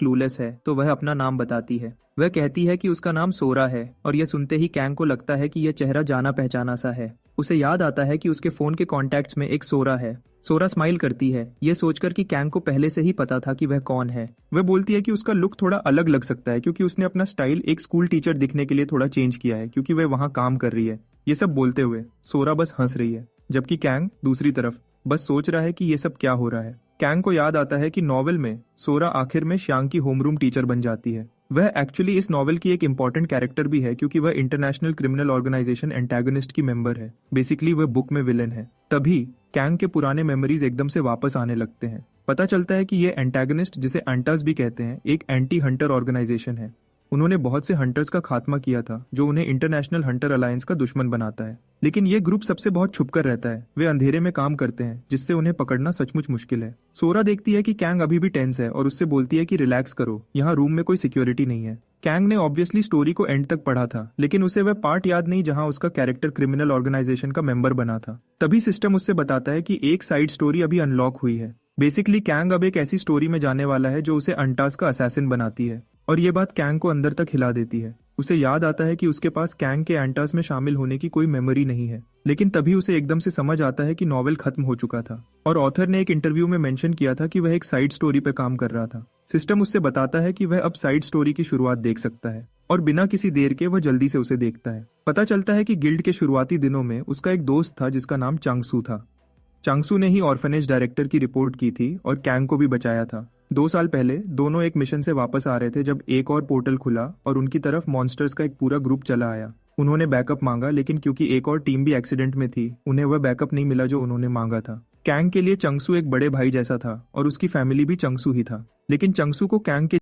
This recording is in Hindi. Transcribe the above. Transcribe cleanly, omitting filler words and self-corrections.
क्लूलेस है तो वह अपना नाम बताती है। वह कहती है कि उसका नाम सोरा है और यह सुनते ही कैंग को लगता है कि यह चेहरा जाना पहचाना सा है। उसे याद आता है कि उसके फोन के कॉन्टैक्ट्स में एक सोरा है। सोरा स्माइल करती है, यह सोचकर कि कैंग को पहले से ही पता था कि वह कौन है। वह बोलती है कि उसका लुक थोड़ा अलग लग सकता है क्योंकि उसने अपना स्टाइल एक स्कूल टीचर दिखने के लिए थोड़ा चेंज किया है क्योंकि वह वहां काम कर रही है। ये सब बोलते हुए सोरा बस हंस रही है, जबकि कैंग दूसरी तरफ बस सोच रहा है कि ये सब क्या हो रहा है। कैंग को याद आता है कि नॉवेल में सोरा आखिर में श्यांग की होमरूम टीचर बन जाती है। वह एक्चुअली इस नॉवेल की एक इंपॉर्टेंट कैरेक्टर भी है क्योंकि वह इंटरनेशनल क्रिमिनल ऑर्गेनाइजेशन एंटागनिस्ट की मेंबर है। बेसिकली वह बुक में विलेन है। तभी कैंग के पुराने मेमोरीज एकदम से वापस आने लगते हैं। पता चलता है कि ये एंटागनिस्ट, जिसे एंटास भी कहते हैं, एक एंटी हंटर ऑर्गेनाइजेशन है। उन्होंने बहुत से हंटर्स का खात्मा किया था जो उन्हें इंटरनेशनल हंटर अलायंस का दुश्मन बनाता है। लेकिन ये ग्रुप सबसे बहुत छुपकर रहता है। वे अंधेरे में काम करते हैं जिससे उन्हें पकड़ना सचमुच मुश्किल है। सोरा देखती है कि कैंग अभी भी टेंस है और उससे बोलती है कि रिलैक्स करो, यहाँ रूम में कोई सिक्योरिटी नहीं है। कैंग ने ऑब्वियसली स्टोरी को एंड तक पढ़ा था, लेकिन उसे वह पार्ट याद नहीं जहां उसका कैरेक्टर क्रिमिनल ऑर्गेनाइजेशन का मेंबर बना था। तभी सिस्टम उससे बताता है कि एक साइड स्टोरी अभी अनलॉक हुई है। बेसिकली कैंग अब एक ऐसी स्टोरी में जाने वाला है जो उसे अंटास का असैसिन बनाती है, और ये बात कैंग को अंदर तक हिला देती है। उसे याद आता है कि उसके पास कैंग के एंटास में शामिल होने की कोई मेमोरी नहीं है। लेकिन तभी उसे एकदम से समझ आता है कि नॉवेल खत्म हो चुका था और ऑथर ने एक इंटरव्यू में मेंशन किया था कि वह एक साइड स्टोरी पर काम कर रहा था। सिस्टम उससे बताता है कि वह अब साइड स्टोरी की शुरुआत देख सकता है और बिना किसी देर के वह जल्दी से उसे देखता है। पता चलता है कि गिल्ड के शुरुआती दिनों में उसका एक दोस्त था जिसका नाम चांगसू था। चांगसू ने ही ऑर्फनेज डायरेक्टर की रिपोर्ट की थी और कैंग को भी बचाया था। 2 साल पहले दोनों एक मिशन से वापस आ रहे थे जब एक और पोर्टल खुला और उनकी तरफ मॉन्स्टर्स का एक पूरा ग्रुप चला आया। उन्होंने बैकअप मांगा, लेकिन क्योंकि एक और टीम भी एक्सीडेंट में थी, उन्हें वह बैकअप नहीं मिला जो उन्होंने मांगा था। कैंग के लिए चंगसू एक बड़े भाई जैसा था और उसकी फैमिली भी चंगसू ही था। लेकिन चंगसू को कैंग के